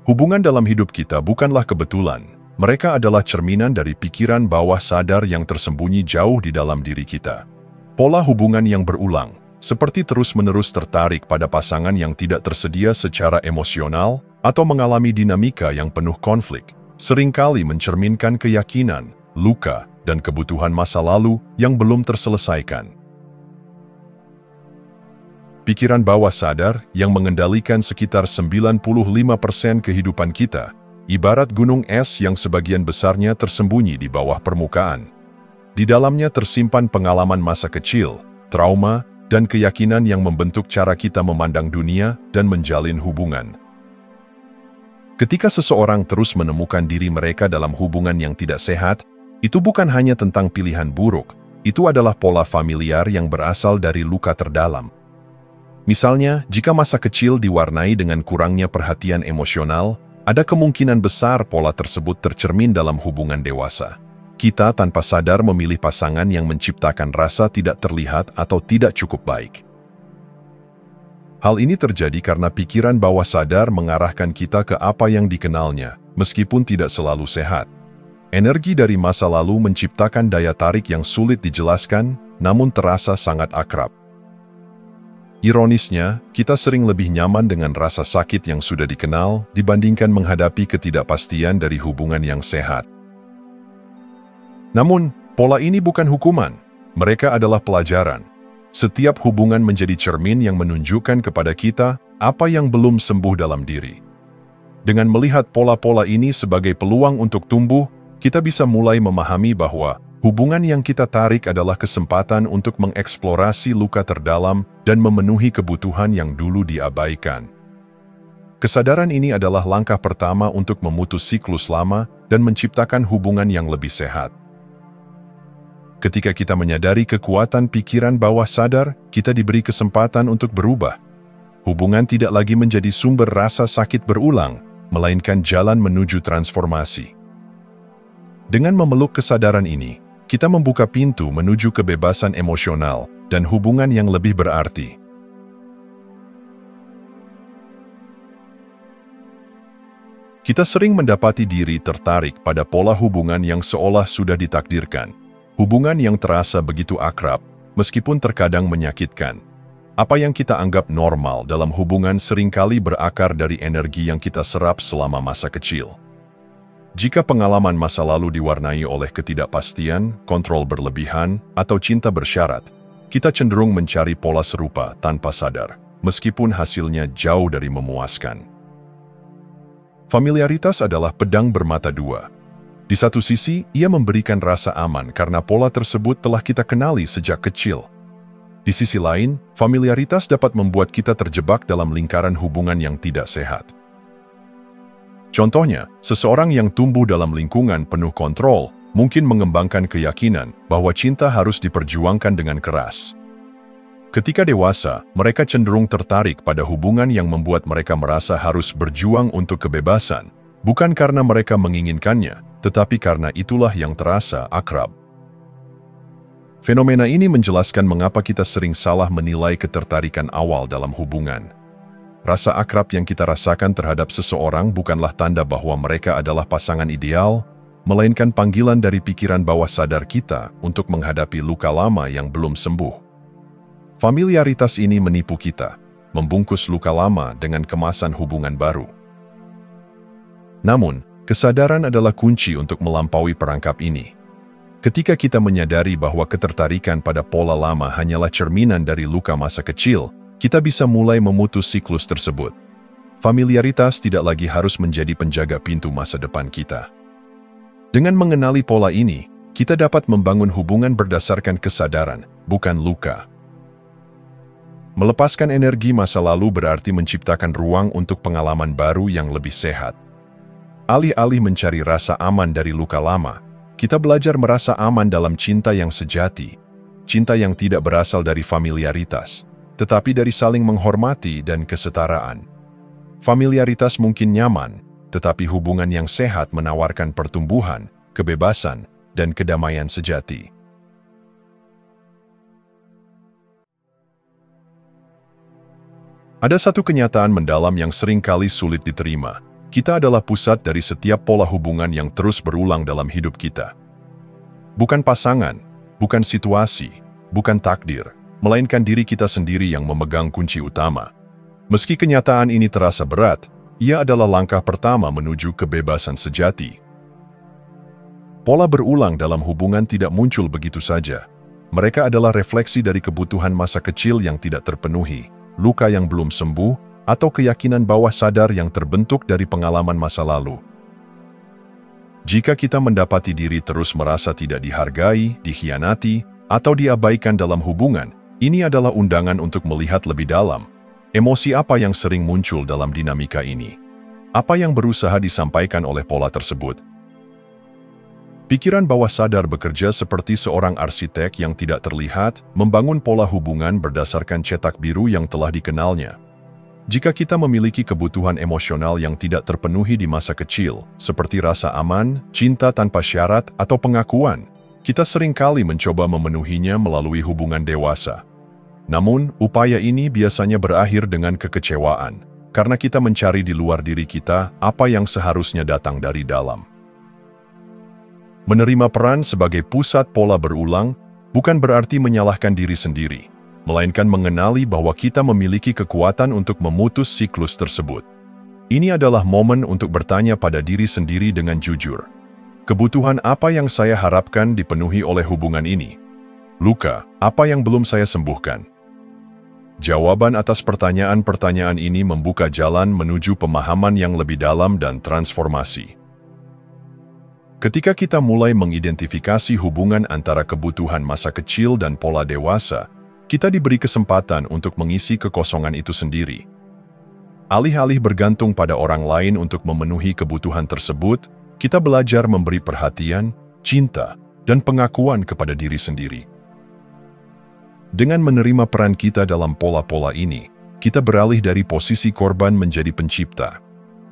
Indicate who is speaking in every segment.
Speaker 1: Hubungan dalam hidup kita bukanlah kebetulan. Mereka adalah cerminan dari pikiran bawah sadar yang tersembunyi jauh di dalam diri kita. Pola hubungan yang berulang, seperti terus-menerus tertarik pada pasangan yang tidak tersedia secara emosional atau mengalami dinamika yang penuh konflik, seringkali mencerminkan keyakinan, luka, dan kebutuhan masa lalu yang belum terselesaikan. Pikiran bawah sadar yang mengendalikan sekitar 95% kehidupan kita, ibarat gunung es yang sebagian besarnya tersembunyi di bawah permukaan. Di dalamnya tersimpan pengalaman masa kecil, trauma, dan keyakinan yang membentuk cara kita memandang dunia dan menjalin hubungan. Ketika seseorang terus menemukan diri mereka dalam hubungan yang tidak sehat, itu bukan hanya tentang pilihan buruk, itu adalah pola familiar yang berasal dari luka terdalam. Misalnya, jika masa kecil diwarnai dengan kurangnya perhatian emosional, ada kemungkinan besar pola tersebut tercermin dalam hubungan dewasa. Kita tanpa sadar memilih pasangan yang menciptakan rasa tidak terlihat atau tidak cukup baik. Hal ini terjadi karena pikiran bawah sadar mengarahkan kita ke apa yang dikenalnya, meskipun tidak selalu sehat. Energi dari masa lalu menciptakan daya tarik yang sulit dijelaskan, namun terasa sangat akrab. Ironisnya, kita sering lebih nyaman dengan rasa sakit yang sudah dikenal dibandingkan menghadapi ketidakpastian dari hubungan yang sehat. Namun, pola ini bukan hukuman. Mereka adalah pelajaran. Setiap hubungan menjadi cermin yang menunjukkan kepada kita apa yang belum sembuh dalam diri. Dengan melihat pola-pola ini sebagai peluang untuk tumbuh, kita bisa mulai memahami bahwa hubungan yang kita tarik adalah kesempatan untuk mengeksplorasi luka terdalam dan memenuhi kebutuhan yang dulu diabaikan. Kesadaran ini adalah langkah pertama untuk memutus siklus lama dan menciptakan hubungan yang lebih sehat. Ketika kita menyadari kekuatan pikiran bawah sadar, kita diberi kesempatan untuk berubah. Hubungan tidak lagi menjadi sumber rasa sakit berulang, melainkan jalan menuju transformasi. Dengan memeluk kesadaran ini, kita membuka pintu menuju kebebasan emosional dan hubungan yang lebih berarti. Kita sering mendapati diri tertarik pada pola hubungan yang seolah sudah ditakdirkan. Hubungan yang terasa begitu akrab, meskipun terkadang menyakitkan. Apa yang kita anggap normal dalam hubungan seringkali berakar dari energi yang kita serap selama masa kecil. Jika pengalaman masa lalu diwarnai oleh ketidakpastian, kontrol berlebihan, atau cinta bersyarat, kita cenderung mencari pola serupa tanpa sadar, meskipun hasilnya jauh dari memuaskan. Familiaritas adalah pedang bermata dua. Di satu sisi, ia memberikan rasa aman karena pola tersebut telah kita kenali sejak kecil. Di sisi lain, familiaritas dapat membuat kita terjebak dalam lingkaran hubungan yang tidak sehat. Contohnya, seseorang yang tumbuh dalam lingkungan penuh kontrol mungkin mengembangkan keyakinan bahwa cinta harus diperjuangkan dengan keras. Ketika dewasa, mereka cenderung tertarik pada hubungan yang membuat mereka merasa harus berjuang untuk kebebasan, bukan karena mereka menginginkannya, tetapi karena itulah yang terasa akrab. Fenomena ini menjelaskan mengapa kita sering salah menilai ketertarikan awal dalam hubungan. Rasa akrab yang kita rasakan terhadap seseorang bukanlah tanda bahwa mereka adalah pasangan ideal, melainkan panggilan dari pikiran bawah sadar kita untuk menghadapi luka lama yang belum sembuh. Familiaritas ini menipu kita, membungkus luka lama dengan kemasan hubungan baru. Namun, kesadaran adalah kunci untuk melampaui perangkap ini. Ketika kita menyadari bahwa ketertarikan pada pola lama hanyalah cerminan dari luka masa kecil, kita bisa mulai memutus siklus tersebut. Familiaritas tidak lagi harus menjadi penjaga pintu masa depan kita. Dengan mengenali pola ini, kita dapat membangun hubungan berdasarkan kesadaran, bukan luka. Melepaskan energi masa lalu berarti menciptakan ruang untuk pengalaman baru yang lebih sehat. Alih-alih mencari rasa aman dari luka lama, kita belajar merasa aman dalam cinta yang sejati, cinta yang tidak berasal dari familiaritas, tetapi dari saling menghormati dan kesetaraan. Familiaritas mungkin nyaman, tetapi hubungan yang sehat menawarkan pertumbuhan, kebebasan, dan kedamaian sejati. Ada satu kenyataan mendalam yang seringkali sulit diterima. Kita adalah pusat dari setiap pola hubungan yang terus berulang dalam hidup kita. Bukan pasangan, bukan situasi, bukan takdir, melainkan diri kita sendiri yang memegang kunci utama. Meski kenyataan ini terasa berat, ia adalah langkah pertama menuju kebebasan sejati. Pola berulang dalam hubungan tidak muncul begitu saja. Mereka adalah refleksi dari kebutuhan masa kecil yang tidak terpenuhi, luka yang belum sembuh, atau keyakinan bawah sadar yang terbentuk dari pengalaman masa lalu. Jika kita mendapati diri terus merasa tidak dihargai, dikhianati, atau diabaikan dalam hubungan, ini adalah undangan untuk melihat lebih dalam. Emosi apa yang sering muncul dalam dinamika ini? Apa yang berusaha disampaikan oleh pola tersebut? Pikiran bawah sadar bekerja seperti seorang arsitek yang tidak terlihat, membangun pola hubungan berdasarkan cetak biru yang telah dikenalnya. Jika kita memiliki kebutuhan emosional yang tidak terpenuhi di masa kecil, seperti rasa aman, cinta tanpa syarat, atau pengakuan, kita seringkali mencoba memenuhinya melalui hubungan dewasa. Namun, upaya ini biasanya berakhir dengan kekecewaan, karena kita mencari di luar diri kita apa yang seharusnya datang dari dalam. Menerima peran sebagai pusat pola berulang bukan berarti menyalahkan diri sendiri, melainkan mengenali bahwa kita memiliki kekuatan untuk memutus siklus tersebut. Ini adalah momen untuk bertanya pada diri sendiri dengan jujur. Kebutuhan apa yang saya harapkan dipenuhi oleh hubungan ini? Luka, apa yang belum saya sembuhkan? Jawaban atas pertanyaan-pertanyaan ini membuka jalan menuju pemahaman yang lebih dalam dan transformasi. Ketika kita mulai mengidentifikasi hubungan antara kebutuhan masa kecil dan pola dewasa, kita diberi kesempatan untuk mengisi kekosongan itu sendiri. Alih-alih bergantung pada orang lain untuk memenuhi kebutuhan tersebut, kita belajar memberi perhatian, cinta, dan pengakuan kepada diri sendiri. Dengan menerima peran kita dalam pola-pola ini, kita beralih dari posisi korban menjadi pencipta.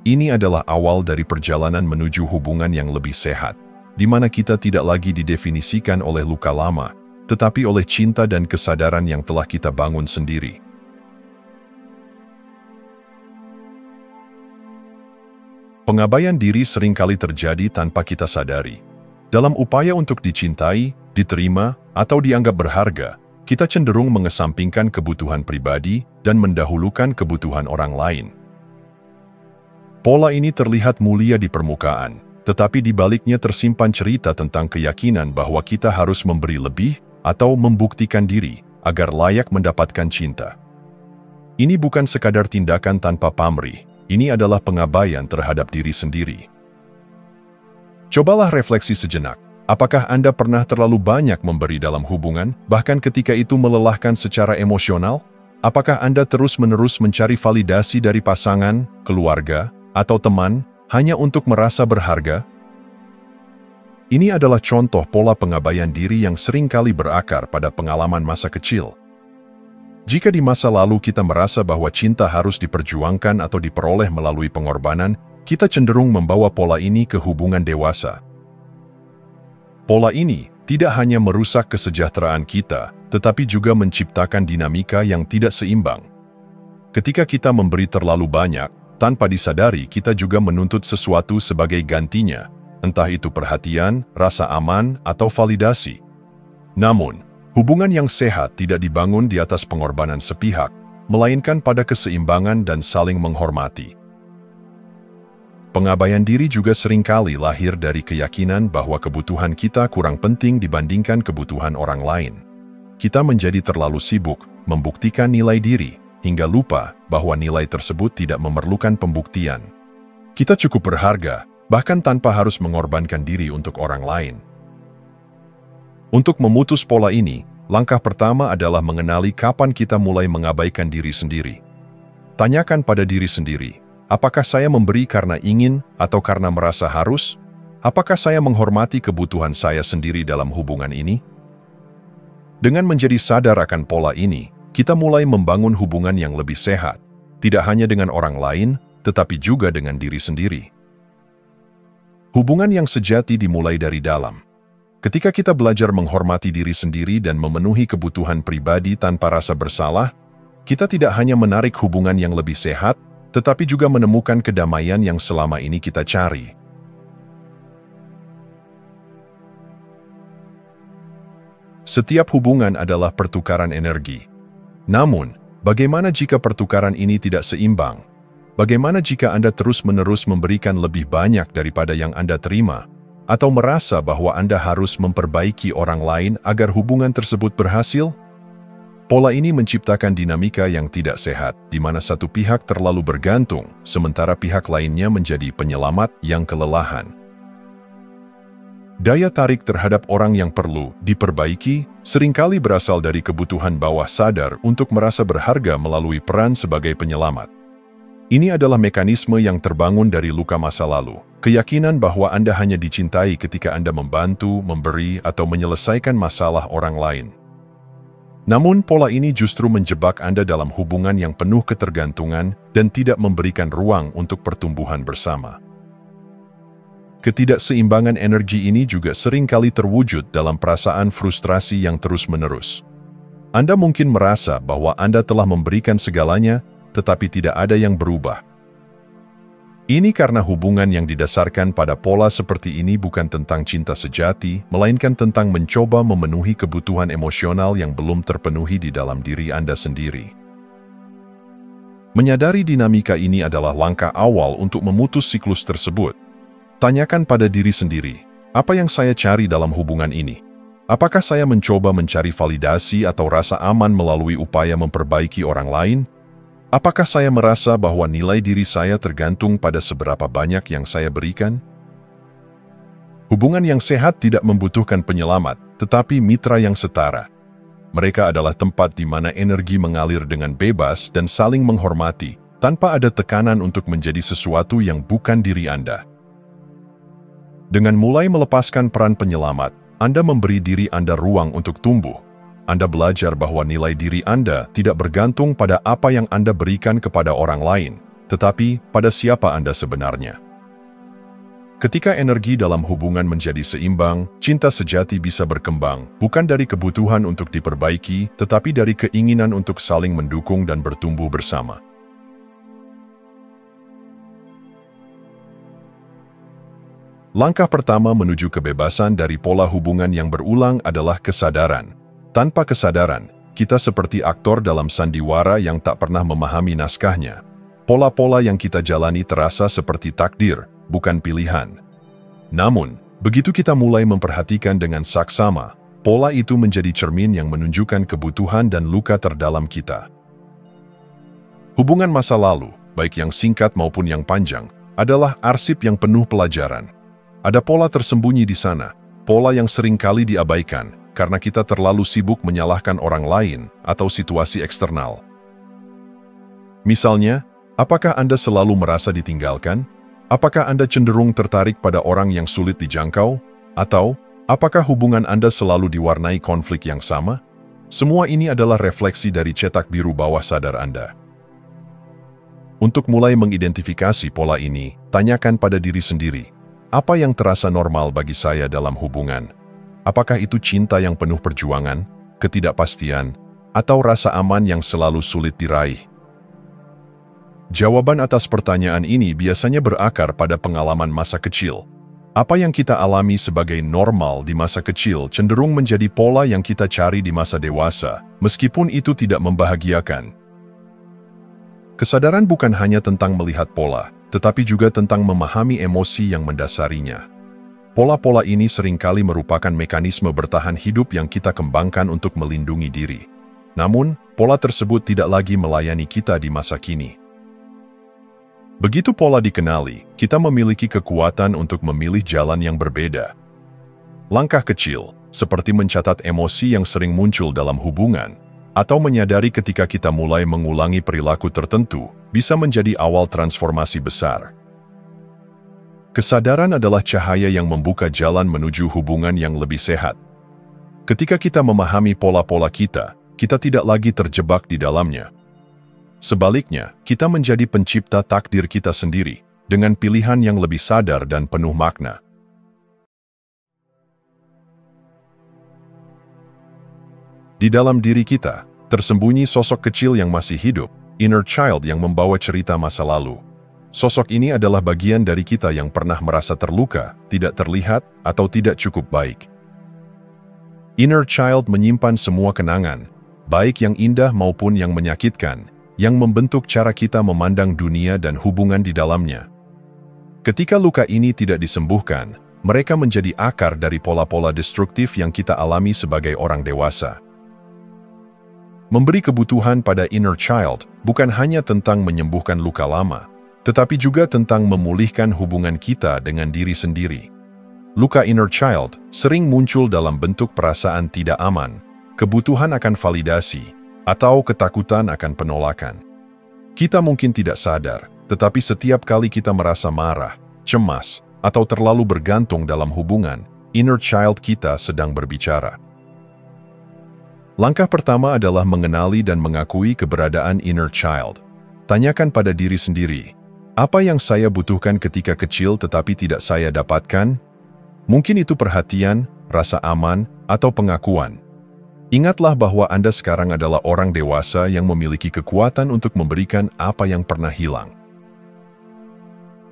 Speaker 1: Ini adalah awal dari perjalanan menuju hubungan yang lebih sehat, di mana kita tidak lagi didefinisikan oleh luka lama, tetapi oleh cinta dan kesadaran yang telah kita bangun sendiri. Pengabaian diri seringkali terjadi tanpa kita sadari. Dalam upaya untuk dicintai, diterima, atau dianggap berharga, kita cenderung mengesampingkan kebutuhan pribadi dan mendahulukan kebutuhan orang lain. Pola ini terlihat mulia di permukaan, tetapi di baliknya tersimpan cerita tentang keyakinan bahwa kita harus memberi lebih atau membuktikan diri agar layak mendapatkan cinta. Ini bukan sekadar tindakan tanpa pamrih, ini adalah pengabaian terhadap diri sendiri. Cobalah refleksi sejenak. Apakah Anda pernah terlalu banyak memberi dalam hubungan, bahkan ketika itu melelahkan secara emosional? Apakah Anda terus-menerus mencari validasi dari pasangan, keluarga, atau teman, hanya untuk merasa berharga? Ini adalah contoh pola pengabaian diri yang seringkali berakar pada pengalaman masa kecil. Jika di masa lalu kita merasa bahwa cinta harus diperjuangkan atau diperoleh melalui pengorbanan, kita cenderung membawa pola ini ke hubungan dewasa. Pola ini tidak hanya merusak kesejahteraan kita, tetapi juga menciptakan dinamika yang tidak seimbang. Ketika kita memberi terlalu banyak, tanpa disadari kita juga menuntut sesuatu sebagai gantinya, entah itu perhatian, rasa aman, atau validasi. Namun, hubungan yang sehat tidak dibangun di atas pengorbanan sepihak, melainkan pada keseimbangan dan saling menghormati. Pengabaian diri juga seringkali lahir dari keyakinan bahwa kebutuhan kita kurang penting dibandingkan kebutuhan orang lain. Kita menjadi terlalu sibuk membuktikan nilai diri, hingga lupa bahwa nilai tersebut tidak memerlukan pembuktian. Kita cukup berharga, bahkan tanpa harus mengorbankan diri untuk orang lain. Untuk memutus pola ini, langkah pertama adalah mengenali kapan kita mulai mengabaikan diri sendiri. Tanyakan pada diri sendiri, apakah saya memberi karena ingin atau karena merasa harus? Apakah saya menghormati kebutuhan saya sendiri dalam hubungan ini? Dengan menjadi sadar akan pola ini, kita mulai membangun hubungan yang lebih sehat, tidak hanya dengan orang lain, tetapi juga dengan diri sendiri. Hubungan yang sejati dimulai dari dalam. Ketika kita belajar menghormati diri sendiri dan memenuhi kebutuhan pribadi tanpa rasa bersalah, kita tidak hanya menarik hubungan yang lebih sehat, tetapi juga menemukan kedamaian yang selama ini kita cari. Setiap hubungan adalah pertukaran energi. Namun, bagaimana jika pertukaran ini tidak seimbang? Bagaimana jika Anda terus-menerus memberikan lebih banyak daripada yang Anda terima? Atau merasa bahwa Anda harus memperbaiki orang lain agar hubungan tersebut berhasil? Pola ini menciptakan dinamika yang tidak sehat, di mana satu pihak terlalu bergantung, sementara pihak lainnya menjadi penyelamat yang kelelahan. Daya tarik terhadap orang yang perlu diperbaiki seringkali berasal dari kebutuhan bawah sadar untuk merasa berharga melalui peran sebagai penyelamat. Ini adalah mekanisme yang terbangun dari luka masa lalu, keyakinan bahwa Anda hanya dicintai ketika Anda membantu, memberi, atau menyelesaikan masalah orang lain. Namun, pola ini justru menjebak Anda dalam hubungan yang penuh ketergantungan dan tidak memberikan ruang untuk pertumbuhan bersama. Ketidakseimbangan energi ini juga seringkali terwujud dalam perasaan frustrasi yang terus-menerus. Anda mungkin merasa bahwa Anda telah memberikan segalanya, tetapi tidak ada yang berubah. Ini karena hubungan yang didasarkan pada pola seperti ini bukan tentang cinta sejati, melainkan tentang mencoba memenuhi kebutuhan emosional yang belum terpenuhi di dalam diri Anda sendiri. Menyadari dinamika ini adalah langkah awal untuk memutus siklus tersebut. Tanyakan pada diri sendiri, apa yang saya cari dalam hubungan ini? Apakah saya mencoba mencari validasi atau rasa aman melalui upaya memperbaiki orang lain? Apakah saya merasa bahwa nilai diri saya tergantung pada seberapa banyak yang saya berikan? Hubungan yang sehat tidak membutuhkan penyelamat, tetapi mitra yang setara. Mereka adalah tempat di mana energi mengalir dengan bebas dan saling menghormati, tanpa ada tekanan untuk menjadi sesuatu yang bukan diri Anda. Dengan mulai melepaskan peran penyelamat, Anda memberi diri Anda ruang untuk tumbuh. Anda belajar bahwa nilai diri Anda tidak bergantung pada apa yang Anda berikan kepada orang lain, tetapi pada siapa Anda sebenarnya. Ketika energi dalam hubungan menjadi seimbang, cinta sejati bisa berkembang, bukan dari kebutuhan untuk diperbaiki, tetapi dari keinginan untuk saling mendukung dan bertumbuh bersama. Langkah pertama menuju kebebasan dari pola hubungan yang berulang adalah kesadaran. Tanpa kesadaran, kita seperti aktor dalam sandiwara yang tak pernah memahami naskahnya. Pola-pola yang kita jalani terasa seperti takdir, bukan pilihan. Namun, begitu kita mulai memperhatikan dengan saksama, pola itu menjadi cermin yang menunjukkan kebutuhan dan luka terdalam kita. Hubungan masa lalu, baik yang singkat maupun yang panjang, adalah arsip yang penuh pelajaran. Ada pola tersembunyi di sana, pola yang sering kali diabaikan, karena kita terlalu sibuk menyalahkan orang lain atau situasi eksternal. Misalnya, apakah Anda selalu merasa ditinggalkan? Apakah Anda cenderung tertarik pada orang yang sulit dijangkau? Atau, apakah hubungan Anda selalu diwarnai konflik yang sama? Semua ini adalah refleksi dari cetak biru bawah sadar Anda. Untuk mulai mengidentifikasi pola ini, tanyakan pada diri sendiri, apa yang terasa normal bagi saya dalam hubungan? Apakah itu cinta yang penuh perjuangan, ketidakpastian, atau rasa aman yang selalu sulit diraih? Jawaban atas pertanyaan ini biasanya berakar pada pengalaman masa kecil. Apa yang kita alami sebagai normal di masa kecil cenderung menjadi pola yang kita cari di masa dewasa, meskipun itu tidak membahagiakan. Kesadaran bukan hanya tentang melihat pola, tetapi juga tentang memahami emosi yang mendasarinya. Pola-pola ini seringkali merupakan mekanisme bertahan hidup yang kita kembangkan untuk melindungi diri. Namun, pola tersebut tidak lagi melayani kita di masa kini. Begitu pola dikenali, kita memiliki kekuatan untuk memilih jalan yang berbeda. Langkah kecil, seperti mencatat emosi yang sering muncul dalam hubungan, atau menyadari ketika kita mulai mengulangi perilaku tertentu, bisa menjadi awal transformasi besar. Kesadaran adalah cahaya yang membuka jalan menuju hubungan yang lebih sehat. Ketika kita memahami pola-pola kita, kita tidak lagi terjebak di dalamnya. Sebaliknya, kita menjadi pencipta takdir kita sendiri, dengan pilihan yang lebih sadar dan penuh makna. Di dalam diri kita, tersembunyi sosok kecil yang masih hidup, inner child yang membawa cerita masa lalu. Sosok ini adalah bagian dari kita yang pernah merasa terluka, tidak terlihat, atau tidak cukup baik. Inner child menyimpan semua kenangan, baik yang indah maupun yang menyakitkan, yang membentuk cara kita memandang dunia dan hubungan di dalamnya. Ketika luka ini tidak disembuhkan, mereka menjadi akar dari pola-pola destruktif yang kita alami sebagai orang dewasa. Memberi kebutuhan pada inner child bukan hanya tentang menyembuhkan luka lama, tetapi juga tentang memulihkan hubungan kita dengan diri sendiri. Luka inner child sering muncul dalam bentuk perasaan tidak aman, kebutuhan akan validasi, atau ketakutan akan penolakan. Kita mungkin tidak sadar, tetapi setiap kali kita merasa marah, cemas, atau terlalu bergantung dalam hubungan, inner child kita sedang berbicara. Langkah pertama adalah mengenali dan mengakui keberadaan inner child. Tanyakan pada diri sendiri, apa yang saya butuhkan ketika kecil tetapi tidak saya dapatkan? Mungkin itu perhatian, rasa aman, atau pengakuan. Ingatlah bahwa Anda sekarang adalah orang dewasa yang memiliki kekuatan untuk memberikan apa yang pernah hilang.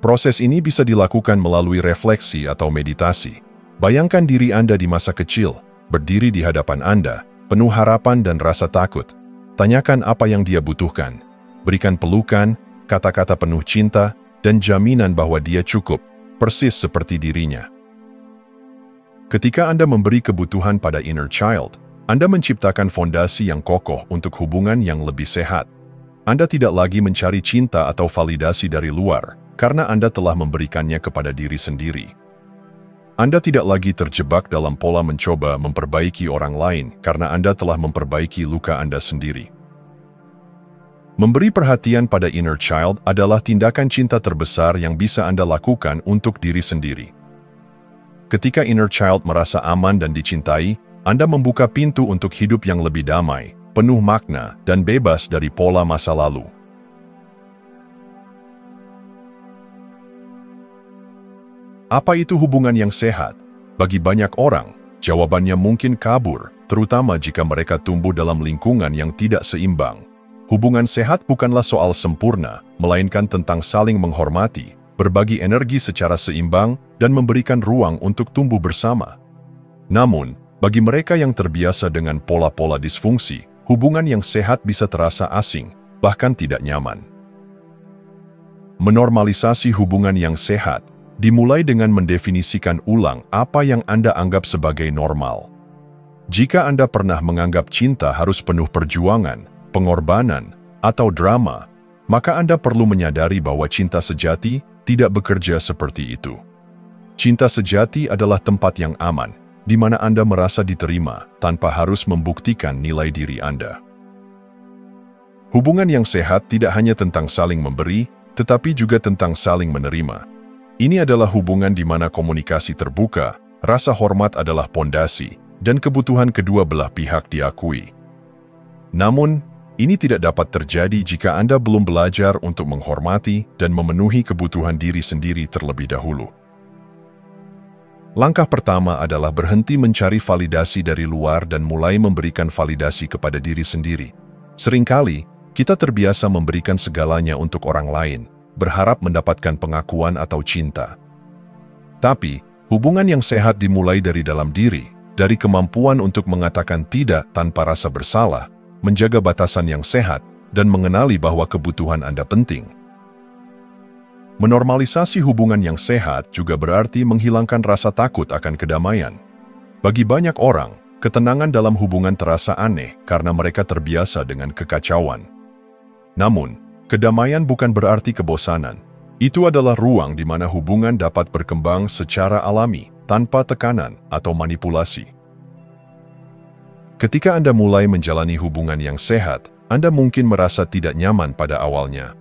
Speaker 1: Proses ini bisa dilakukan melalui refleksi atau meditasi. Bayangkan diri Anda di masa kecil, berdiri di hadapan Anda, penuh harapan dan rasa takut. Tanyakan apa yang dia butuhkan. Berikan pelukan, kata-kata penuh cinta, dan jaminan bahwa dia cukup, persis seperti dirinya. Ketika Anda memberi kebutuhan pada inner child, Anda menciptakan fondasi yang kokoh untuk hubungan yang lebih sehat. Anda tidak lagi mencari cinta atau validasi dari luar, karena Anda telah memberikannya kepada diri sendiri. Anda tidak lagi terjebak dalam pola mencoba memperbaiki orang lain, karena Anda telah memperbaiki luka Anda sendiri. Memberi perhatian pada inner child adalah tindakan cinta terbesar yang bisa Anda lakukan untuk diri sendiri. Ketika inner child merasa aman dan dicintai, Anda membuka pintu untuk hidup yang lebih damai, penuh makna, dan bebas dari pola masa lalu. Apa itu hubungan yang sehat? Bagi banyak orang, jawabannya mungkin kabur, terutama jika mereka tumbuh dalam lingkungan yang tidak seimbang. Hubungan sehat bukanlah soal sempurna, melainkan tentang saling menghormati, berbagi energi secara seimbang, dan memberikan ruang untuk tumbuh bersama. Namun, bagi mereka yang terbiasa dengan pola-pola disfungsi, hubungan yang sehat bisa terasa asing, bahkan tidak nyaman. Menormalisasi hubungan yang sehat dimulai dengan mendefinisikan ulang apa yang Anda anggap sebagai normal. Jika Anda pernah menganggap cinta harus penuh perjuangan, pengorbanan, atau drama, maka Anda perlu menyadari bahwa cinta sejati tidak bekerja seperti itu. Cinta sejati adalah tempat yang aman, di mana Anda merasa diterima tanpa harus membuktikan nilai diri Anda. Hubungan yang sehat tidak hanya tentang saling memberi, tetapi juga tentang saling menerima. Ini adalah hubungan di mana komunikasi terbuka, rasa hormat adalah pondasi, dan kebutuhan kedua belah pihak diakui. Namun, ini tidak dapat terjadi jika Anda belum belajar untuk menghormati dan memenuhi kebutuhan diri sendiri terlebih dahulu. Langkah pertama adalah berhenti mencari validasi dari luar dan mulai memberikan validasi kepada diri sendiri. Seringkali, kita terbiasa memberikan segalanya untuk orang lain, berharap mendapatkan pengakuan atau cinta. Tapi, hubungan yang sehat dimulai dari dalam diri, dari kemampuan untuk mengatakan tidak tanpa rasa bersalah, menjaga batasan yang sehat, dan mengenali bahwa kebutuhan Anda penting. Menormalisasi hubungan yang sehat juga berarti menghilangkan rasa takut akan kedamaian. Bagi banyak orang, ketenangan dalam hubungan terasa aneh karena mereka terbiasa dengan kekacauan. Namun, kedamaian bukan berarti kebosanan. Itu adalah ruang di mana hubungan dapat berkembang secara alami, tanpa tekanan atau manipulasi. Ketika Anda mulai menjalani hubungan yang sehat, Anda mungkin merasa tidak nyaman pada awalnya.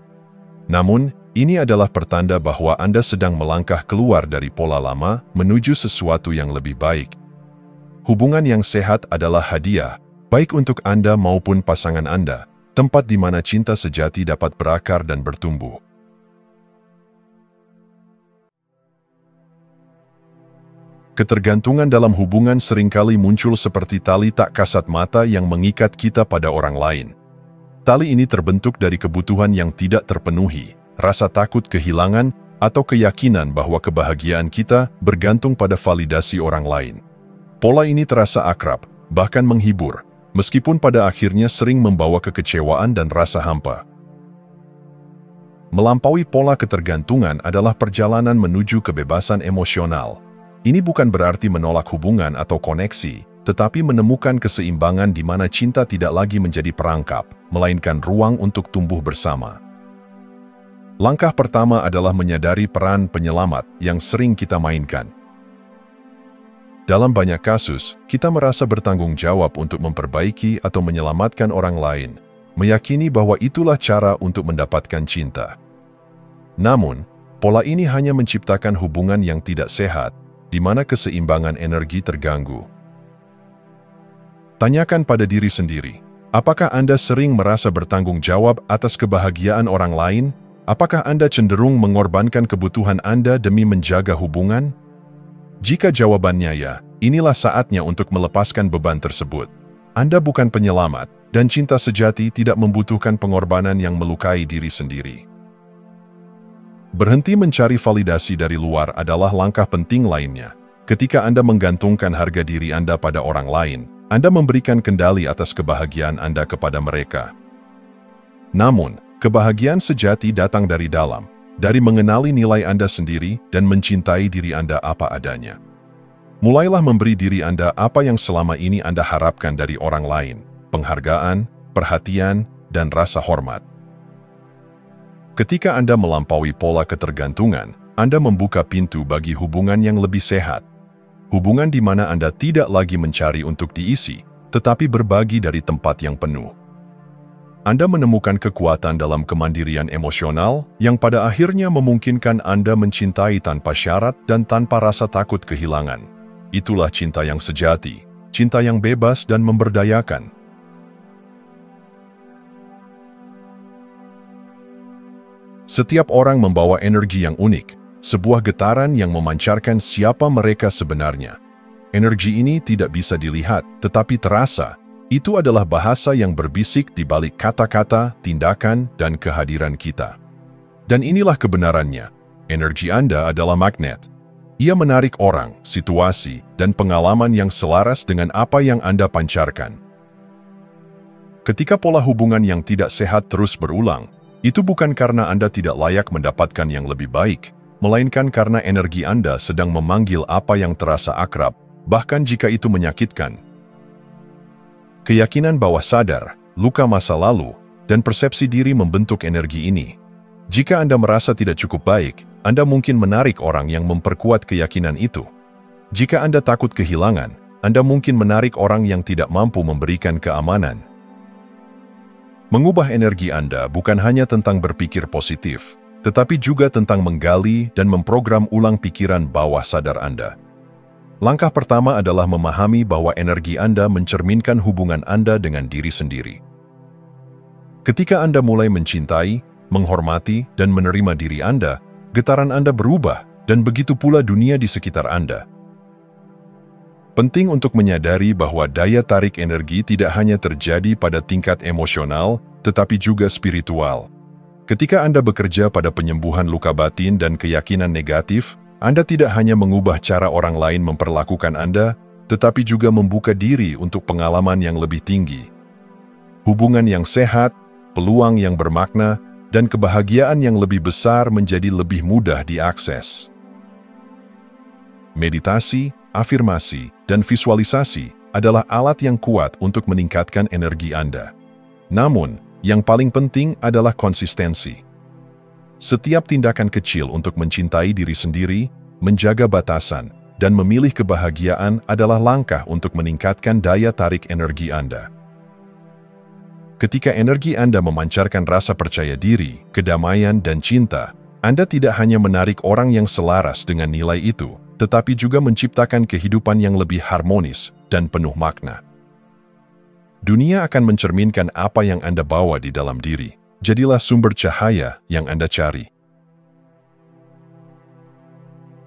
Speaker 1: Namun, ini adalah pertanda bahwa Anda sedang melangkah keluar dari pola lama menuju sesuatu yang lebih baik. Hubungan yang sehat adalah hadiah, baik untuk Anda maupun pasangan Anda, tempat di mana cinta sejati dapat berakar dan bertumbuh. Ketergantungan dalam hubungan seringkali muncul seperti tali tak kasat mata yang mengikat kita pada orang lain. Tali ini terbentuk dari kebutuhan yang tidak terpenuhi, rasa takut kehilangan, atau keyakinan bahwa kebahagiaan kita bergantung pada validasi orang lain. Pola ini terasa akrab, bahkan menghibur, meskipun pada akhirnya sering membawa kekecewaan dan rasa hampa. Melampaui pola ketergantungan adalah perjalanan menuju kebebasan emosional. Ini bukan berarti menolak hubungan atau koneksi, tetapi menemukan keseimbangan di mana cinta tidak lagi menjadi perangkap, melainkan ruang untuk tumbuh bersama. Langkah pertama adalah menyadari peran penyelamat yang sering kita mainkan. Dalam banyak kasus, kita merasa bertanggung jawab untuk memperbaiki atau menyelamatkan orang lain, meyakini bahwa itulah cara untuk mendapatkan cinta. Namun, pola ini hanya menciptakan hubungan yang tidak sehat, di mana keseimbangan energi terganggu. Tanyakan pada diri sendiri, apakah Anda sering merasa bertanggung jawab atas kebahagiaan orang lain? Apakah Anda cenderung mengorbankan kebutuhan Anda demi menjaga hubungan? Jika jawabannya ya, inilah saatnya untuk melepaskan beban tersebut. Anda bukan penyelamat, dan cinta sejati tidak membutuhkan pengorbanan yang melukai diri sendiri. Berhenti mencari validasi dari luar adalah langkah penting lainnya. Ketika Anda menggantungkan harga diri Anda pada orang lain, Anda memberikan kendali atas kebahagiaan Anda kepada mereka. Namun, kebahagiaan sejati datang dari dalam, dari mengenali nilai Anda sendiri dan mencintai diri Anda apa adanya. Mulailah memberi diri Anda apa yang selama ini Anda harapkan dari orang lain, penghargaan, perhatian, dan rasa hormat. Ketika Anda melampaui pola ketergantungan, Anda membuka pintu bagi hubungan yang lebih sehat. Hubungan di mana Anda tidak lagi mencari untuk diisi, tetapi berbagi dari tempat yang penuh. Anda menemukan kekuatan dalam kemandirian emosional yang pada akhirnya memungkinkan Anda mencintai tanpa syarat dan tanpa rasa takut kehilangan. Itulah cinta yang sejati, cinta yang bebas dan memberdayakan. Setiap orang membawa energi yang unik, sebuah getaran yang memancarkan siapa mereka sebenarnya. Energi ini tidak bisa dilihat, tetapi terasa. Itu adalah bahasa yang berbisik di balik kata-kata, tindakan, dan kehadiran kita. Dan inilah kebenarannya. Energi Anda adalah magnet. Ia menarik orang, situasi, dan pengalaman yang selaras dengan apa yang Anda pancarkan. Ketika pola hubungan yang tidak sehat terus berulang, itu bukan karena Anda tidak layak mendapatkan yang lebih baik, melainkan karena energi Anda sedang memanggil apa yang terasa akrab, bahkan jika itu menyakitkan. Keyakinan bawah sadar, luka masa lalu, dan persepsi diri membentuk energi ini. Jika Anda merasa tidak cukup baik, Anda mungkin menarik orang yang memperkuat keyakinan itu. Jika Anda takut kehilangan, Anda mungkin menarik orang yang tidak mampu memberikan keamanan. Mengubah energi Anda bukan hanya tentang berpikir positif, tetapi juga tentang menggali dan memprogram ulang pikiran bawah sadar Anda. Langkah pertama adalah memahami bahwa energi Anda mencerminkan hubungan Anda dengan diri sendiri. Ketika Anda mulai mencintai, menghormati, dan menerima diri Anda, getaran Anda berubah, dan begitu pula dunia di sekitar Anda. Penting untuk menyadari bahwa daya tarik energi tidak hanya terjadi pada tingkat emosional, tetapi juga spiritual. Ketika Anda bekerja pada penyembuhan luka batin dan keyakinan negatif, Anda tidak hanya mengubah cara orang lain memperlakukan Anda, tetapi juga membuka diri untuk pengalaman yang lebih tinggi. Hubungan yang sehat, peluang yang bermakna, dan kebahagiaan yang lebih besar menjadi lebih mudah diakses. Meditasi, afirmasi, dan visualisasi adalah alat yang kuat untuk meningkatkan energi Anda. Namun, yang paling penting adalah konsistensi. Setiap tindakan kecil untuk mencintai diri sendiri, menjaga batasan, dan memilih kebahagiaan adalah langkah untuk meningkatkan daya tarik energi Anda. Ketika energi Anda memancarkan rasa percaya diri, kedamaian, dan cinta, Anda tidak hanya menarik orang yang selaras dengan nilai itu, tetapi juga menciptakan kehidupan yang lebih harmonis dan penuh makna. Dunia akan mencerminkan apa yang Anda bawa di dalam diri. Jadilah sumber cahaya yang Anda cari.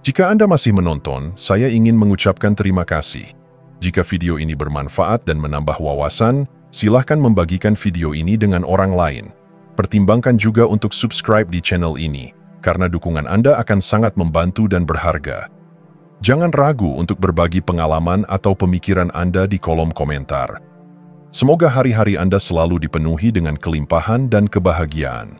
Speaker 1: Jika Anda masih menonton, saya ingin mengucapkan terima kasih. Jika video ini bermanfaat dan menambah wawasan, Silahkan membagikan video ini dengan orang lain. Pertimbangkan juga untuk subscribe di channel ini, karena dukungan Anda akan sangat membantu dan berharga. Jangan ragu untuk berbagi pengalaman atau pemikiran Anda di kolom komentar. Semoga hari-hari Anda selalu dipenuhi dengan kelimpahan dan kebahagiaan.